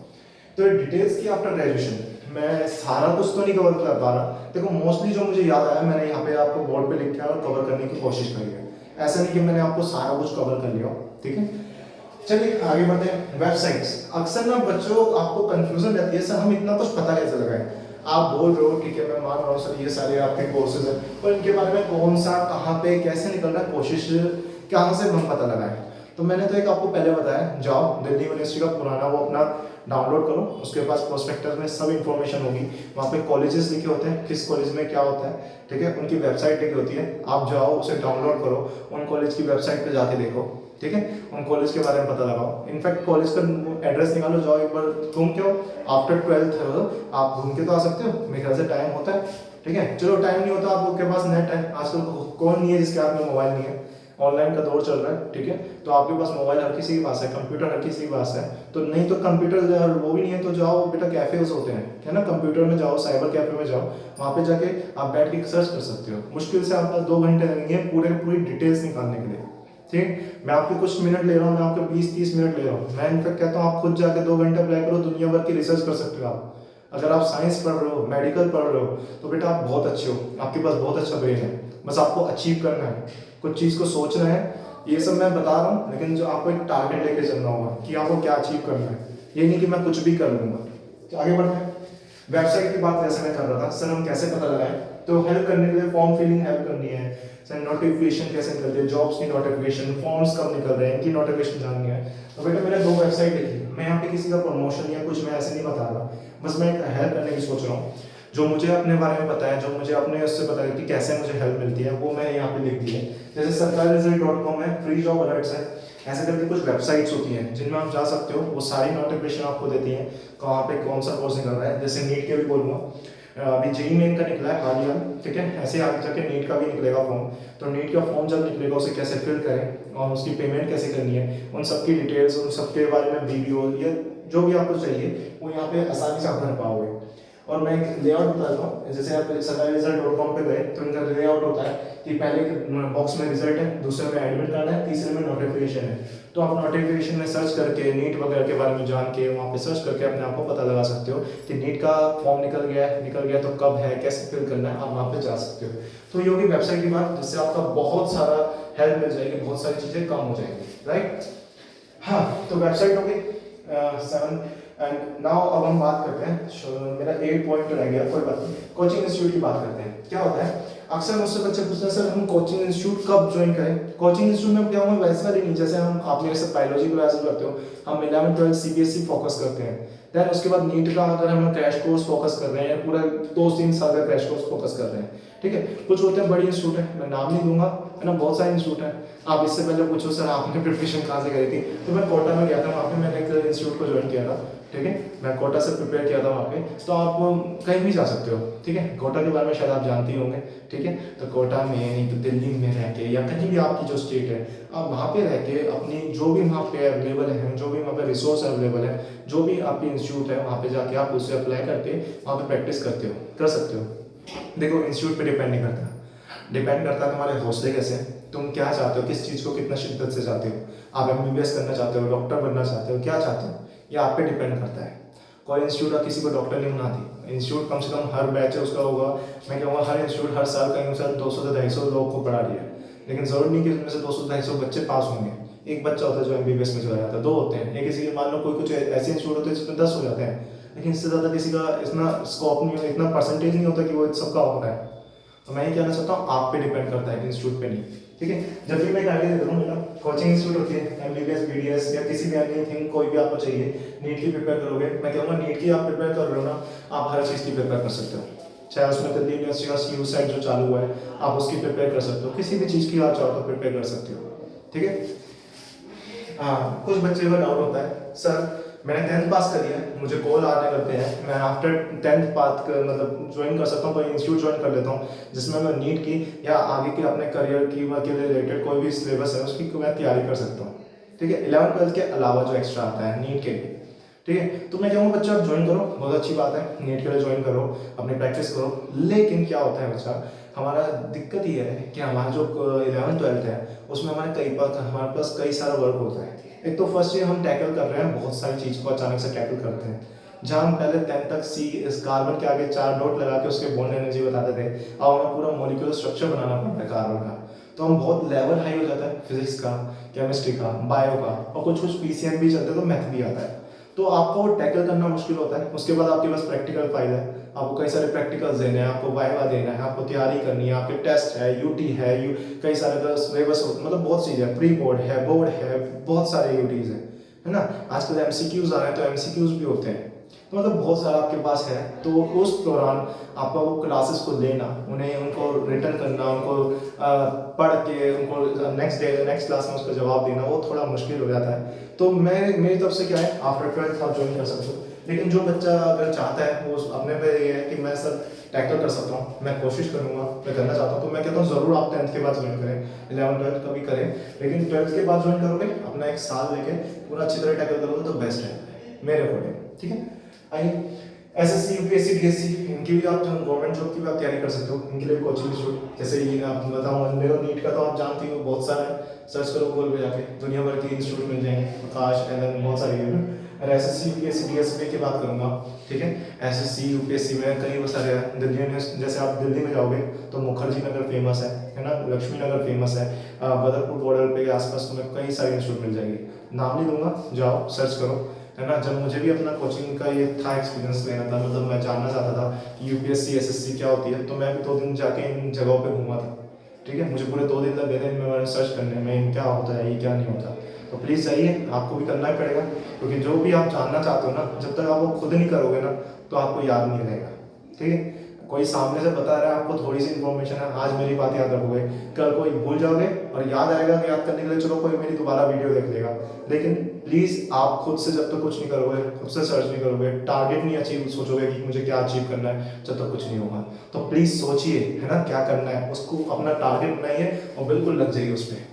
[SPEAKER 1] तो डिटेल्स की आफ्टर ग्रेजुएशन मैं सारा कुछ तो नहीं कवर कर पा रहा, देखो मोस्टली जो मुझे याद आया मैंने यहाँ पे आपको बोर्ड पे लिख के और कवर करने की कोशिश करी है, ऐसा नहीं कि मैंने आपको सारा कुछ कवर कर लिया, ठीक है। चलिए आगे बढ़ते हैं। वेबसाइट्स, अक्सर ना बच्चों आपको कंफ्यूजन रहती है सर हम इतना कुछ पता कैसे लगाएं। आप बोल रहे हो ठीक है, मैं मान रहा हूँ सर ये सारे आपके कोर्सेज हैं, पर इनके बारे में कौन सा कहाँ पे कैसे निकल रहा है, कोशिश कहाँ से हम पता लगाएं। तो मैंने तो एक आपको पहले बताया, जाओ दिल्ली यूनिवर्सिटी का पुराना वो अपना डाउनलोड करो, उसके पास प्रोस्पेक्टस में सब इन्फॉर्मेशन होगी, वहाँ पे कॉलेजेस लिखे होते हैं, किस कॉलेज में क्या होता है, ठीक है, उनकी वेबसाइट लिखी होती है, आप जाओ उसे डाउनलोड करो, उन कॉलेज की वेबसाइट पे जाके देखो, ठीक है, उन कॉलेज के बारे में पता लगाओ। इनफैक्ट कॉलेज का एड्रेस निकालो, जाओ एक बार घूम के आओ, आफ्टर 12th आप घूम के तो आ सकते हो, मेरे ख्याल से टाइम होता है, ठीक है। चलो टाइम नहीं होता आपके पास नेट है, आजकल कौन नहीं है जिसके हाथ में मोबाइल नहीं है, ऑनलाइन का दौर चल रहा है, ठीक है, तो आपके पास मोबाइल हर किसी के पास है, कंप्यूटर हर किसी के पास है, तो नहीं तो कंप्यूटर वो भी नहीं है तो जाओ बेटा, कैफेज होते हैं, है ना, कंप्यूटर में जाओ, साइबर कैफे में जाओ, वहाँ पे जाके आप बैठ के सर्च कर सकते हो। मुश्किल से आपका 2 घंटे लगेंगे पूरी डिटेल्स निकालने के लिए, ठीक। मैं आपके कुछ मिनट ले रहा हूँ, मैं आपके 20-30 मिनट ले रहा हूँ, मैं इनफैक्ट कहता हूँ आप खुद जाके 2 घंटे अप्लाई करो, दुनिया भर की रिसर्च कर सकते हो आप। अगर आप साइंस पढ़ रहे हो, मेडिकल पढ़ रहे हो, तो बेटा आप बहुत अच्छे हो, आपके पास बहुत अच्छा ब्रेन है, बस आपको अचीव करना है, कुछ चीज़ को सोचना है, ये सब मैं बता रहा हूँ, लेकिन जो आपको एक टारगेट लेके चलना होगा कि आपको क्या अचीव करना है, ये नहीं कि मैं कुछ भी कर लूँगा। तो आगे बढ़ते हैं। वेबसाइट की बात जैसे मैं कर रहा था, सर हम कैसे पता लगाएं, तो हेल्प करने के लिए फॉर्म फिलिंग हेल्प करनी है, सर नोटिफिकेशन कैसे निकलती है, जॉब्स की नोटिफिकेशन, फॉर्म्स कब निकल रहे हैं, इनकी नोटिफिकेशन जाननी है। तो बेटा मैंने 2 वेबसाइट लिखी, मैं यहाँ पे किसी का प्रमोशन या कुछ मैं ऐसे नहीं बता रहा, बस मैं एक हेल्प करने की सोच रहा हूँ। जो मुझे अपने बारे में पता है, जो मुझे अपने उससे पता है कि कैसे मुझे हेल्प मिलती है, वो मैंने यहाँ पे लिख दी है। जैसे सरकारी.com है, फ्री जॉब अलर्ट्स है, ऐसे करके कुछ वेबसाइट्स होती हैं जिनमें आप जा सकते हो, वो सारी नोटिफिकेशन आपको देती हैं कहाँ पे कौन सा कोर्स निकल रहा है। जैसे नीट के भी बोलूँगा, अभी जेई मेन का निकला है हाल ही में, ठीक है, ऐसे आगे जाके नीट का भी निकलेगा फॉर्म। तो नीट का फॉर्म जब निकलेगा उसे कैसे फिल करें और उसकी पेमेंट कैसे करनी है, उन सब की डिटेल्स, उन सब के बारे में वीडियो या जो भी आपको चाहिए वो यहाँ पे आसानी से आप भर पाओगे। और मैं एक लेआउट बताता हूँ, जैसे आप सरकारी.com पे गए तो इनका लेआउट होता है कि पहले बॉक्स में रिजल्ट है, दूसरे में एडमिट कार्ड है, तीसरे में नोटिफिकेशन है। तो आप नोटिफिकेशन में सर्च करके नीट वगैरह के बारे में जान के वहाँ पे सर्च करके अपने आप को पता लगा सकते हो कि नीट का फॉर्म निकल गया तो कब है, कैसे फिल करना है, आप वहाँ पे जा सकते हो। तो ये होगी वेबसाइट की बात, जिससे आपका बहुत सारा हेल्प मिल जाएगी, बहुत सारी चीज़ें कम हो जाएंगी, राइट। हाँ, तो वेबसाइट होगी 7। एंड नाउ अब हम बात करते हैं, मेरा 8 पॉइंट रह गया, कोई बात नहीं, कोचिंग इंस्टीट्यूट की बात करते हैं। क्या होता है, अक्सर मुझसे बच्चे पूछते हैं सर हम कोचिंग इंस्टीट्यूट कब ज्वाइन करें। कोचिंग इंस्टीट्यूट में क्या होगा, वैसा नहीं जैसे आप मेरे से बायोलॉजी क्लासेस करते हो, हम 11-12 सीबीएसई फोकस करते हैं, देन उसके बाद नीट का अगर हम क्रैश कोर्स फोकस कर रहे हैं, पूरा 2-3 साल का क्रैश कोर्स फोकस कर रहे हैं, ठीक है। कुछ होते हैं बड़ी इंस्टीट्यूट है, मैं नाम नहीं दूंगा, है ना, बहुत सारे इंस्टीट्यूट हैं। आप इससे पहले पूछो सर आपने प्रिपरेशन कहाँ से करी थी, तो मैं कोटा में गया था, वहाँ पे मैंने एक इंस्टीट्यूट को ज्वाइन किया था, ठीक है, मैं कोटा से प्रिपेयर किया था वहाँ पे। तो आप कहीं भी जा सकते हो, ठीक है, कोटा के बारे में शायद आप जानते ही होंगे, ठीक है। तो कोटा में नहीं तो दिल्ली में रह के या कहीं भी आपकी जो स्टेट है, आप वहाँ पे रह के अपनी जो भी वहाँ पे अवेलेबल है, जो भी वहाँ पे रिसोर्स अवेलेबल है, जो भी आपकी इंस्टीट्यूट है, वहाँ पे जाके आप उससे अप्लाई करके वहाँ पे प्रैक्टिस कर सकते हो। देखो इंस्टीट्यूट पे डिपेंड नहीं करता, डिपेंड करता है तुम्हारे हौसले कैसे हैं, तुम क्या चाहते हो, किस चीज़ को कितना शिद्दत से चाहते हो, आप एमबीबीएस करना चाहते हो, डॉक्टर बनना चाहते हो, क्या चाहते हो, ये आप पे डिपेंड करता है। कोई इंस्टीट्यूट किसी को डॉक्टर नहीं बनाती, इंस्टीट्यूट कम से कम हर बैच है उसका होगा, मैं कहूँगा हर इंस्टीट्यूट हर साल कहीं से 200 से 250 लोगों को पढ़ा रही है, लेकिन जरूर नहीं कि उसमें से 200-250 बच्चे पास होंगे। एक बच्चा होता है जो एमबीबीएस में चला जाता है, 2 होते हैं, या किसी के मान लो कोई कुछ ऐसे इंस्टीट्यूट होते हैं जिसमें 10 हो जाते हैं, लेकिन इससे ज़्यादा किसी का इतना स्कोप नहीं, इतना परसेंटेज नहीं होता कि वो सबका हो रहा है। तो मैं ये कहना चाहता हूँ आप पे डिपेंड करता है, इंस्टीट्यूट पे नहीं, ठीक है। जब भी मैं एक आइडिया देता हूँ बेटा, कोचिंग इंस्टीट्यूट होती है, एमबीबीएस, बीडीएस या किसी भी एनीथिंग कोई भी आपको चाहिए, नीट की प्रिपेयर करोगे, मैं कहूँगा नीट की आप प्रिपेयर कर रहे हो ना, आप हर चीज़ की प्रिपेयर कर सकते हो, चाहे उसमें दिल्ली यूनिवर्सिटी का सीयू सेट जो चालू हुआ है आप उसकी प्रिपेयर कर सकते हो, किसी भी चीज़ की आप चाहो तो प्रिपेयर कर सकते हो, ठीक है। हाँ, कुछ बच्चे का डाउट होता है सर मैंने 10th पास करी है, मुझे कॉल आने लगते हैं, मैं आफ्टर 10th पास मतलब ज्वाइन कर सकता हूँ, कोई इंस्टीट्यूट ज्वाइन कर लेता हूँ जिसमें मैं नीट की या आगे के अपने करियर की के रिलेटेड कोई भी सिलेबस है उसकी मैं तैयारी कर सकता हूँ, ठीक है, 11th-12th के अलावा जो एक्स्ट्रा आता है नीट के लिए, ठीक है। तो मैं कहूँगा बच्चा आप ज्वाइन करो, बहुत अच्छी बात है, नीट के लिए ज्वाइन करो, अपनी प्रैक्टिस करो। लेकिन क्या होता है बच्चा, हमारा दिक्कत ये है कि हमारा जो 11th-12th है उसमें हमारे पास कई सारा वर्क होता है। एक तो फर्स्ट ईयर हम टैकल कर रहे हैं, बहुत सारी चीज़ को अचानक से टैकल करते हैं, जहाँ हम पहले 10th तक इस कार्बन के आगे 4 डॉट लगा के उसके बॉन्ड एनर्जी बताते थे, अब हमें पूरा मॉलिक्यूलर स्ट्रक्चर बनाना पड़ता है कार्बन का, तो हम बहुत लेवल हाई हो जाता है फिजिक्स का, केमिस्ट्री का, बायो का, और कुछ कुछ पीसीएम भी चलते हैं तो मैथ भी आता है, तो आपको टैकल करना मुश्किल होता है। उसके बाद आपके पास प्रैक्टिकल फाइल है, आपको कई सारे प्रैक्टिकल्स देने हैं, आपको वाइवा देना है, आपको तैयारी करनी है, आपके टेस्ट है, यूटी है, कई सारे सिलेबस मतलब बहुत चीज़ें हैं, प्री बोर्ड है, बहुत सारे यूटीज है ना। आजकल एमसीक्यूज आ रहे हैं तो एमसीक्यूज भी होते हैं, तो मतलब बहुत सारा आपके पास है। तो उस दौरान आपका वो क्लासेस को लेना, उन्हें उनको रिटर्न करना, उनको पढ़ के उनको नेक्स्ट क्लास में उसका जवाब देना, वो थोड़ा मुश्किल हो जाता है। तो मेरी तरफ से क्या है, आफ्टर 12th आप ज्वाइन कर सकते हो, लेकिन जो बच्चा अगर चाहता है वो अपने पे ये है कि मैं सर टैकल कर सकता हूँ, मैं कोशिश करूँगा, मैं करना चाहता हूँ, तो मैं कहता हूँ ज़रूर आप 10th के बाद ज्वाइन करें, 11th-12th का भी करें, लेकिन 12th के बाद ज्वाइन करोगे अपना 1 साल लेके पूरा अच्छी तरह टैकल करोगे तो बेस्ट है मेरे अकॉर्डिंग, ठीक है। आइए एसएससी, यूपीएससी, डीएससी इनकी भी आप गवर्नमेंट जॉब की भी आप तैयारी कर सकते हो, इनके लिए कोचिंग इंस्टीट्यूट, जैसे ये आप बताऊँ मेरा नीट का तो आप जानती हो बहुत सारा है, सर्च करो गूगल पे जाके दुनिया भर के इंस्टीट्यूट मिल जाएंगे, प्रकाश एलन बहुत सारे हैं। और एसएससी, यूपीएससी, डीएससी की बात करूँगा, ठीक है, एसएससी, यूपीएससी में कई वो सारे हैं, दिल्ली में जैसे आप दिल्ली में जाओगे तो मुखर्जी नगर फेमस है ना, लक्ष्मी नगर फेमस है, बदरपुर बॉर्डर पे के आसपास तुम्हें कई सारे इंस्टीट्यूट मिल जाएंगे, नाम नहीं दूंगा, जाओ सर्च करो, है ना। जब मुझे भी अपना कोचिंग का ये था एक्सपीरियंस लेना था, मतलब मैं जानना चाहता था कि यूपीएससी एसएससी क्या होती है, तो मैं भी 2 दिन जाके इन जगहों पे घूमा था। ठीक है, मुझे पूरे 2 दिन लग गए थे इनमें मैंने सर्च करने में, इन क्या होता है ये क्या नहीं होता। तो प्लीज़ जाइए, आपको भी करना ही पड़ेगा, क्योंकि जो भी आप जानना चाहते हो ना, जब तक आप वो खुद नहीं करोगे ना तो आपको याद नहीं रहेगा। ठीक है, कोई सामने से बता रहा है आपको, थोड़ी सी इन्फॉर्मेशन है, आज मेरी बात याद रखोगे, कल कोई भूल जाओगे और याद आएगा कि याद करने के लिए चलो कोई मेरी दोबारा वीडियो देख लेगा। लेकिन प्लीज़ आप खुद से जब तक कुछ नहीं करोगे, खुद से सर्च नहीं करोगे, टारगेट नहीं अचीव सोचोगे कि मुझे क्या अचीव करना है, जब तक कुछ नहीं होगा। तो प्लीज़ सोचिए, है ना, क्या करना है, उसको अपना टारगेट बनाइए और बिल्कुल लग जाइए उस पर।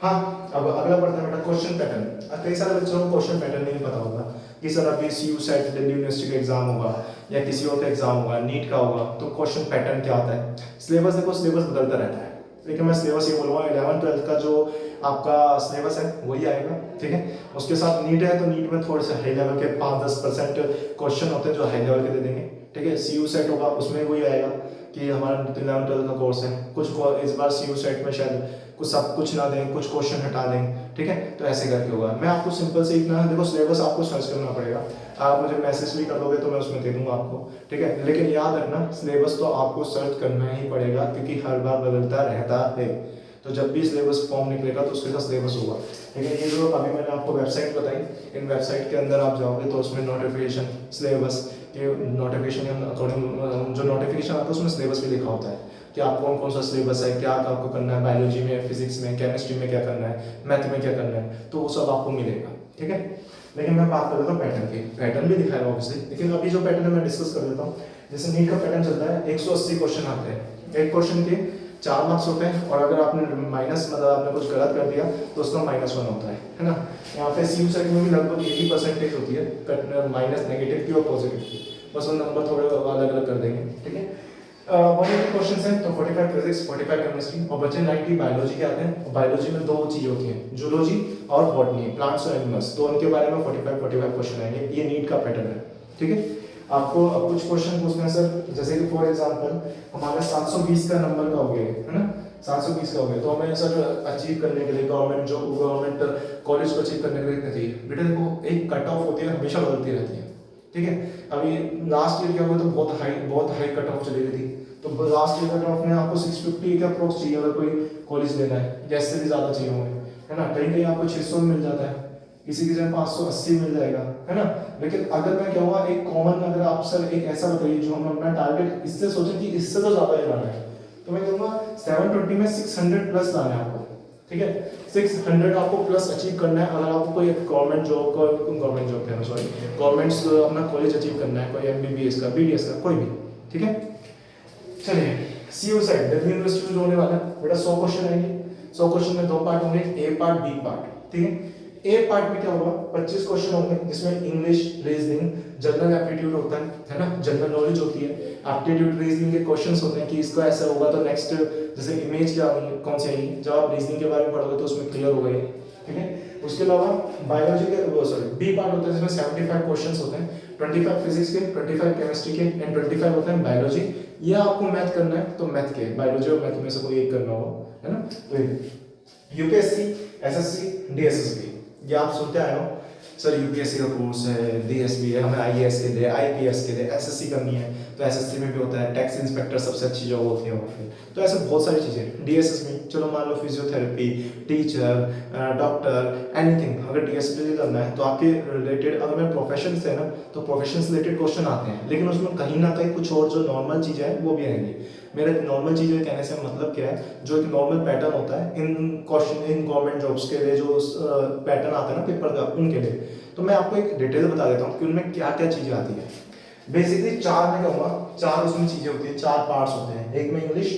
[SPEAKER 1] हाँ, अब अगला पढ़ते हैं बेटा क्वेश्चन पैटर्न। कई सारे बच्चों को क्वेश्चन पैटर्न नहीं पता होगा कि सर अभी CU सेट दिल्ली यूनिवर्सिटी का एग्जाम होगा या किसी और का एग्जाम होगा, नीट का होगा, तो क्वेश्चन पैटर्न क्या होता है। सिलेबस देखो, सिलेबस बदलता रहता है, लेकिन मैं सिलेबस ये बोलूँगा 11th-12th का जो आपका सिलेबस है वही आएगा। ठीक है, उसके साथ नीट है तो नीट में थोड़े से हाई लेवल के 5-10% क्वेश्चन होते हैं जो हाई लेवल के दे देंगे। ठीक है, CU सेट होगा उसमें वही आएगा कि हमारा 11th-12th का कोर्स है, कुछ इस बार CU सेट में शायद कुछ सब कुछ ना दें, कुछ क्वेश्चन हटा दें। ठीक है, तो ऐसे करके होगा। मैं आपको सिंपल से इतना, देखो सिलेबस आपको सर्च करना पड़ेगा, आप मुझे मैसेज भी कर दोगे तो मैं उसमें दे दूंगा आपको। ठीक है, लेकिन याद रखना सिलेबस तो आपको सर्च करना ही पड़ेगा, क्योंकि हर बार बदलता रहता है। तो जब भी सिलेबस फॉर्म निकलेगा तो उसके साथ सिलेबस होगा। ठीक है, ये जो अभी मैंने आपको वेबसाइट बताई, इन वेबसाइट के अंदर आप जाओगे तो उसमें नोटिफिकेशन सिलेबस के नोटिफिकेशन अकॉर्डिंग जो नोटिफिकेशन आता है उसमें सिलेबस भी लिखा होता है कि आप कौन कौन सा सिलेबस है, क्या आपको करना है, बायोलॉजी में, फिजिक्स में, केमिस्ट्री में क्या करना है, मैथ में क्या करना है, तो वो सब आपको मिलेगा। ठीक है, लेकिन मैं बात कर देता हूँ पैटर्न की। पैटर्न भी दिखाएगा ऑब्वियसली, लेकिन अभी जो पैटर्न है मैं डिस्कस कर देता हूँ। जैसे नीट का पैटर्न चलता है, 180 क्वेश्चन आते हैं, एक क्वेश्चन के 4 मार्क्स होते हैं, और अगर आपने माइनस मतलब आपने कुछ गलत कर दिया तो उसका -1 होता है ना। यहाँ पे CU सेट में भी लगभग 80% होती है, माइनस नेगेटिव की और पॉजिटिव की, बस वो नंबर थोड़े अलग अलग कर देंगे। ठीक है, 180 क्वेश्चन हैं तो 45 फिजिक्स, 45 केमिस्ट्री, और बचे 90 बायोलॉजी के आते हैं। बायोलॉजी में 2 चीज़ होती हैं, जूलॉजी और बॉटनी, प्लांट्स और एनिमल्स, तो उनके बारे में 45 क्वेश्चन आएंगे। ये नीट का पैटर्न है। ठीक है, आपको अब कुछ क्वेश्चन पूछना है सर, जैसे कि फॉर एग्जांपल हमारा 720 का नंबर का हो गया है ना, 720 का हो गया, तो हमें सर अचीव करने के लिए गवर्नमेंट जॉब, गवर्नमेंट कॉलेज को अचीव करने के लिए कितनी चाहिए। बेटा देखो, एक कट ऑफ होती है, हमेशा बदलती रहती है। ठीक है, अभी लास्ट ईयर क्या हुआ तो बहुत हाई कट ऑफ चली गई थी, तो लास्ट ईयर कट ऑफ में आपको 650 का अप्रोक्स चाहिए अगर कोई कॉलेज लेना है, या इससे भी ज़्यादा चाहिए होंगे, है ना। कहीं कहीं आपको 600 में मिल जाता है, किसी की जगह 580 मिल जाएगा, है ना। लेकिन अगर मैं क्या हुआ, एक कॉमन, अगर आप सर एक ऐसा बताइए जो हम अपना टारगेट इससे सोचें कि इससे तो ज़्यादा ही लाना है, तो मैं कहूँगा 720 में 600 प्लस लाना है आपको। ठीक है, 600 आपको प्लस अचीव करना है अगर आपको कोई गवर्नमेंट जॉब कहना सॉरी गवर्नमेंट अपना कॉलेज अचीव करना है, कोई MBBS का, BDS का, कोई भी। ठीक है, चलिए CU सेट दिल्ली यूनिवर्सिटी में जो होने वाला है बेटा 100 क्वेश्चन आएंगे। 100 क्वेश्चन में 2 पार्ट होंगे, A पार्ट, B पार्ट। ठीक है, A पार्ट में क्या होगा, 25 क्वेश्चन होंगे, जिसमें इंग्लिश, रीजनिंग, जनरल एप्टीट्यूड होता है ना, जनरल नॉलेज होती है, एप्टीट्यूड रीजनिंग के क्वेश्चंस होते हैं कि इसका ऐसा होगा तो नेक्स्ट जैसे इमेज क्या होगी, कौन सी आएगी, जब आप रीजनिंग के बारे में पढ़ोगे तो उसमें क्लियर होगा ये। ठीक है, उसके अलावा बायोलॉजी के B पार्ट होता है जिसमें 75 क्वेश्चंस होते हैं, 25 फिजिक्स के, 25 केमिस्ट्री के एंड 25 होते हैं बायोलॉजी, या आपको मैथ करना है तो मैथ के, बायोलॉजी और मैथ में से कोई एक करना होगा, है ना। तो UPSC, SSC, DSSB, ये आप सुनते आए हो सर, UPSC का कोर्स है, DSB है, हमें IAS के लिए, IPS के लिए, SSC करनी है तो SSC में भी होता है, टैक्स इंस्पेक्टर सबसे अच्छी जॉब होती है वहाँ पे, तो ऐसे बहुत सारी चीज़ें। DSS में चलो मान लो फिजियोथेरेपी, टीचर, डॉक्टर, एनीथिंग, अगर DSB करना है तो आपके रिलेटेड, अगर मैं प्रोफेशन से है ना तो प्रोफेशन से रिलेटेड क्वेश्चन आते हैं, लेकिन उसमें कहीं ना कहीं कुछ और जो नॉर्मल चीज़ें हैं वो भी आएंगी। मेरा नॉर्मल चीज़ें कहने से मतलब क्या है, जो एक नॉर्मल पैटर्न होता है इन क्वेश्चन, इन गवर्नमेंट जॉब्स के लिए जो पैटर्न आता है ना पेपर का, उनके लिए, तो मैं आपको एक डिटेल बता देता हूँ कि उनमें क्या क्या चीज़ें आती है। बेसिकली 4 में कहूँगा, 4 उसमें चीज़ें होती हैं, 4 पार्ट्स होते हैं, एक में इंग्लिश,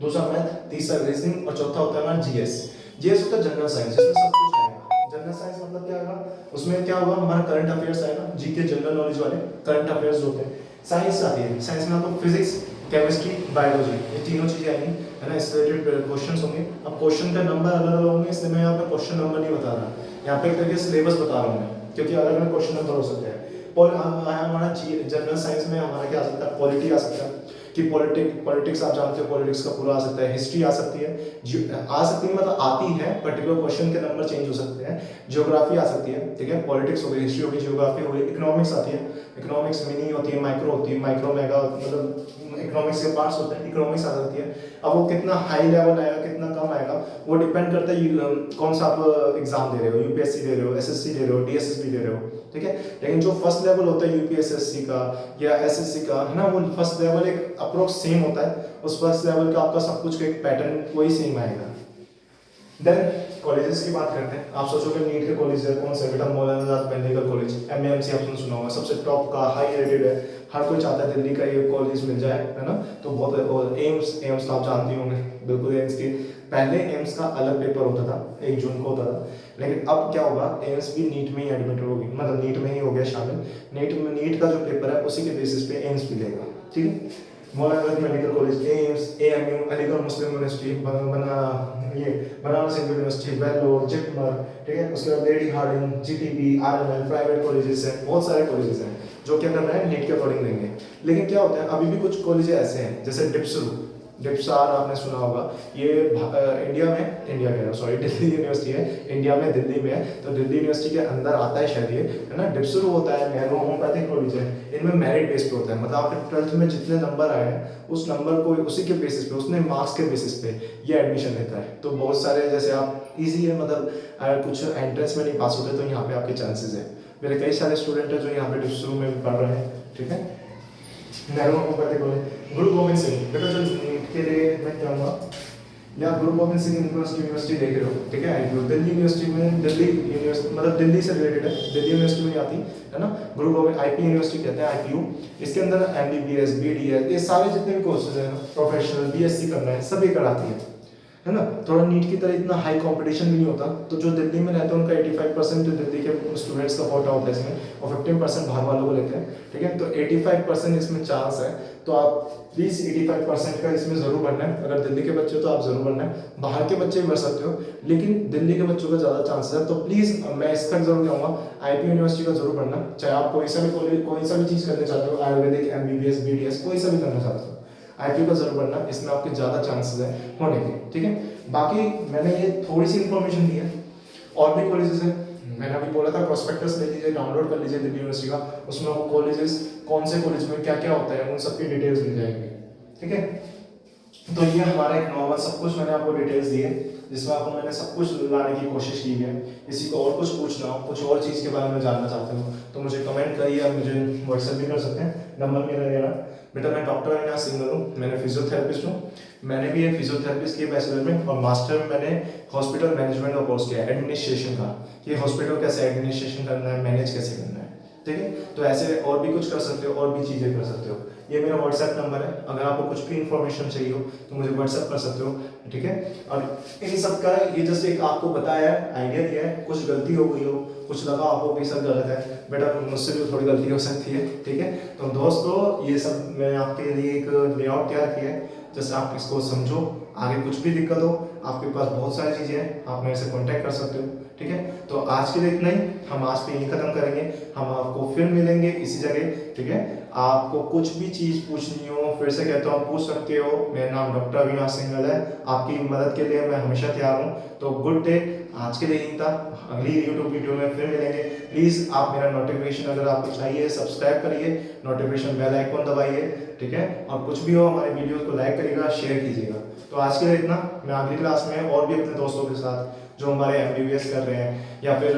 [SPEAKER 1] दूसरा मैथ, तीसरा रीजनिंग और चौथा होता है हमारा GS होता है जनरल साइंस, जिसमें सब कुछ आएगा। जनरल साइंस मतलब क्या होगा, उसमें क्या होगा, हमारा करंट अफेयर्स आएगा, GK जनरल नॉलेज वाले करंट अफेयर्स होते हैं। साइंस आती है, साइंस में आपको फिजिक्स, केमिस्ट्री, बायोलॉजी, ये तीनों चीज़ें आएंगी, है ना। इससे रिलेटेड क्वेश्चन होंगे। अब क्वेश्चन का नंबर अलग अलग होंगे, इसलिए मैं यहाँ पे क्वेश्चन नंबर नहीं बता रहा, यहाँ पे एक तरीके सिलेबस बता रहा हूँ मैं, क्योंकि अलग अलग क्वेश्चन नंबर हो सकते हैं। और हमारा जनरल साइंस में हमारा क्या आ सकता है, पॉलिटी आ सकता है, कि पॉलिटिक्स आप जानते हो, पॉलिटिक्स का पूरा आ सकता है, हिस्ट्री आ सकती है, आ सकती है मतलब आती है, पर्टिकुलर क्वेश्चन के नंबर चेंज हो सकते हैं, जियोग्राफी आ सकती है, ठीक है, पॉलिटिक्स हो गई, हिस्ट्री हो गई, जियोग्राफी हो गई, इकोनॉमिक्स आती है, इकोनॉमिक्स मिनी होती है, माइक्रो होती है, माइक्रो मेगा मतलब इकोनॉमिक्स के पार्ट्स होते हैं, इकोनॉमिक्स आ सकती है। अब वो कितना हाई लेवल आएगा कितना कम आएगा वो डिपेंड करता है कौन सा आप एग्जाम दे रहे हो, यूपीएससी दे रहे हो, एसएससी दे रहे हो, डीएसएसबी दे रहे हो, ठीक है। लेकिन जो फर्स्ट लेवल होता है यूपीएससी का या एसएससी का है ना, वो फर्स्ट लेवल एक अप्रोक्स सेम होता है, उस फर्स्ट लेवल का आपका सब कुछ का एक पैटर्न वही सेम आएगा। देन कॉलेजेस की बात करते हैं। आप सोचोगे नीट के कॉलेज है कौन सा, बेटा मौलाना आजाद मेडिकल कॉलेज, एमएएमसी आपने सुना होगा, सबसे टॉप का हाई रेटेड है, हर कोई चाहता है दिल्ली का ये कॉलेज मिल जाए, है ना। तो बहुत, और एम्स तो आप जानते होंगे बिल्कुल, एम्स की पहले एम्स का अलग पेपर होता था, 1 जून को होता था, लेकिन अब क्या होगा, एम्स भी नीट में ही एडमिट होगी, मतलब नीट में ही हो गया शामिल, नीट का जो पेपर है उसी के बेसिस पे एम्स भी लेगा, ठीक है। Maulana medical college, AIIMS, AMU, Aligarh Muslim University, Banaras Hindu University, Vellore, JIPMER, ठीक है। उसके बाद Lady Hardinge, GTB, RNL, private colleges हैं, बहुत सारे कॉलेजेस हैं जो क्या कर रहे हैं, नीट के अकॉर्डिंग देंगे। लेकिन क्या होता है, अभी भी कुछ कॉलेज ऐसे हैं जैसे डिप्सार आपने सुना होगा, ये इंडिया कह रहा हूँ सॉरी, दिल्ली यूनिवर्सिटी है, इंडिया में दिल्ली में है, तो दिल्ली यूनिवर्सिटी के अंदर आता है शायद ये, है ना। डिप्सरू होता है, नेहरू होम्योपैथिक कॉलेज है, इनमें मेरिट बेस पे होता है, मतलब आपके 12th में जितने नंबर आए हैं उस नंबर को उसी के बेसिस पे, उसने मार्क्स के बेसिस पे ये एडमिशन लेता है। तो बहुत सारे जैसे आप ईजी है, मतलब अगर कुछ एंट्रेंस में नहीं पास होते तो यहाँ पे आपके चांसेस है। मेरे कई सारे स्टूडेंट हैं जो यहाँ पे डिप्सरू में भी पढ़ रहे हैं, ठीक है। नेहरू होम्योपैथिक कॉलेज, गुरु गोविंद सिंह, बेटा जो नीट के लिए मैं कहूँगा, या गुरु गोविंद सिंह यूनिवर्सिटी देख रहे हो, ठीक है, आईपीयू दिल्ली यूनिवर्सिटी में, दिल्ली यूनिवर्सिटी मतलब दिल्ली से रिलेटेड है, दिल्ली यूनिवर्सिटी में आती है ना, गुरु गोविंद आईपी यूनिवर्सिटी कहते हैं, आईपीयू। इसके अंदर एमबीबीएस, बीडीएस, ये सारे जितने भी कोर्सेज हैं, प्रोफेशनल, बीएससी करना है, सभी कराती है ना। थोड़ा नीट की तरह इतना हाई कंपटीशन भी नहीं होता, तो जो दिल्ली में रहते हैं उनका 85% दिल्ली के स्टूडेंट्स का कोटा होता है इसमें, और 15% बाहर वालों को लेते हैं, ठीक है। तो 85% इसमें चांस है, तो आप प्लीज़ 85% का इसमें ज़रूर भरना है। अगर दिल्ली के बच्चे हो तो आप ज़रूर भरना है, बाहर के बच्चे भी भर सकते हो, लेकिन दिल्ली के बच्चों का ज़्यादा चांसेस है। तो प्लीज़ मैं इस तक जरूर कहूँगा, आईपी यूनिवर्सिटी का जरूर भरना, चाहे आप कोई सा भी कॉलेज, कोई सा भी चीज़ करना चाहते हो, आयुर्वेदिक, एमबीबीएस, बीडीएस, कोई सा भी करना चाहते हो, आईपी का जरूर भरना, इसमें आपके ज़्यादा चांसेस है होने के, ठीक है। बाकी मैंने ये थोड़ी सी इन्फॉर्मेशन दी है, और भी कॉलेजेस हैं, मैंने अभी बोला था प्रोस्पेक्टस ले लीजिए, डाउनलोड कर लीजिए दिल्ली यूनिवर्सिटी का, उसमें वो कॉलेजेस कौन से कॉलेज में क्या क्या होता है उन सबकी डिटेल्स मिल जाएंगी, ठीक है। तो ये हमारा एक नॉर्मल सब कुछ मैंने आपको डिटेल्स दी है, जिसमें आपको मैंने सब कुछ लाने की कोशिश की है। किसी को और कुछ पूछना हो, कुछ और चीज़ के बारे में जानना चाहते हो तो मुझे कमेंट करिए, आप मुझे व्हाट्सएप भी कर सकते हैं, नंबर मेरा देना। बेटा मैं डॉक्टर अविनाश सिंघल हूँ, मैंने फिजियोथेरेपिस्ट हूँ, मैंने भी ये फिजियोथेरेपिस्ट किया बैचलर में, और मास्टर में मैंने हॉस्पिटल मैनेजमेंट का कोर्स किया है, एडमिनिस्ट्रेशन का, कि हॉस्पिटल कैसे एडमिनिस्ट्रेशन करना है, मैनेज कैसे करना है, ठीक है। तो ऐसे और भी कुछ कर सकते हो, और भी चीज़ें कर सकते हो। ये मेरा व्हाट्सएप नंबर है, अगर आपको कुछ भी इन्फॉर्मेशन चाहिए हो तो मुझे व्हाट्सएप कर सकते हो, ठीक है। और इन सब का ये जस्ट एक आपको बताया है, आइडिया दिया है, कुछ गलती हो गई हो, कुछ लगा आपको कि सब गलत है, बेटा मुझसे भी थोड़ी गलती हो सकती है, ठीक है। तो दोस्तों ये सब मैंने आपके लिए एक लेआउट तैयार किया है, जैसे आप इसको समझो, आगे कुछ भी दिक्कत हो आपके पास बहुत सारी चीज़ें हैं, आप मेरे से कॉन्टैक्ट कर सकते हो, ठीक है। तो आज के लिए इतना ही, हम आज पे यही खत्म करेंगे, हम आपको फिर मिलेंगे इसी जगह, ठीक है। आपको कुछ भी चीज़ पूछनी हो, फिर से कहता हूँ, पूछ सकते हो। मेरा नाम डॉक्टर अविनाश सिंघल है, आपकी मदद के लिए मैं हमेशा तैयार हूँ। तो गुड डे, आज के लिए यही था, अगली यूट्यूब वीडियो में फिर मिलेंगे। प्लीज़ आप मेरा नोटिफिकेशन अगर आपको चाहिए सब्सक्राइब करिए, नोटिफिकेशन बेल आइकॉन दबाइए, ठीक है। और कुछ भी हो हमारे वीडियो को लाइक करिएगा, शेयर कीजिएगा। तो आज के लिए इतना, मैं अगली क्लास में और भी अपने दोस्तों के साथ जो हमारे एमबीबीएस कर रहे हैं या फिर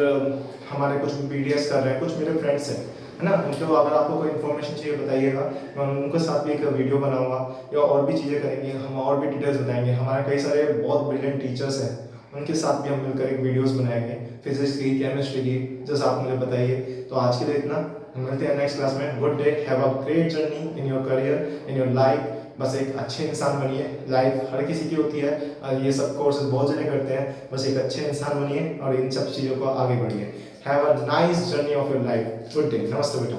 [SPEAKER 1] हमारे कुछ बीडीएस कर रहे हैं, कुछ मेरे फ्रेंड्स हैं, है ना, उनको अगर आपको कोई इन्फॉर्मेशन चाहिए बताइएगा, मैं उनके साथ भी एक वीडियो बनाऊंगा, या और भी चीज़ें करेंगे, हम और भी डिटेल्स बताएंगे। हमारे कई सारे बहुत ब्रिलियंट टीचर्स हैं, उनके साथ भी हम मिलकर एक वीडियोस बनाएंगे, फिजिक्स की, केमिस्ट्री की, जैसे आप मुझे बताइए। तो आज के लिए इतना, मिलते हैं नेक्स्ट क्लास में। Good day, have a great journey in your career, in your life. बस एक अच्छे इंसान बनिए, लाइफ हर किसी की होती है, ये सब कोर्सेज बहुत जने करते हैं, बस एक अच्छे इंसान बनिए और इन सब चीज़ों को आगे बढ़िए। Have a nice journey of your life. Good day, नमस्ते बेटा।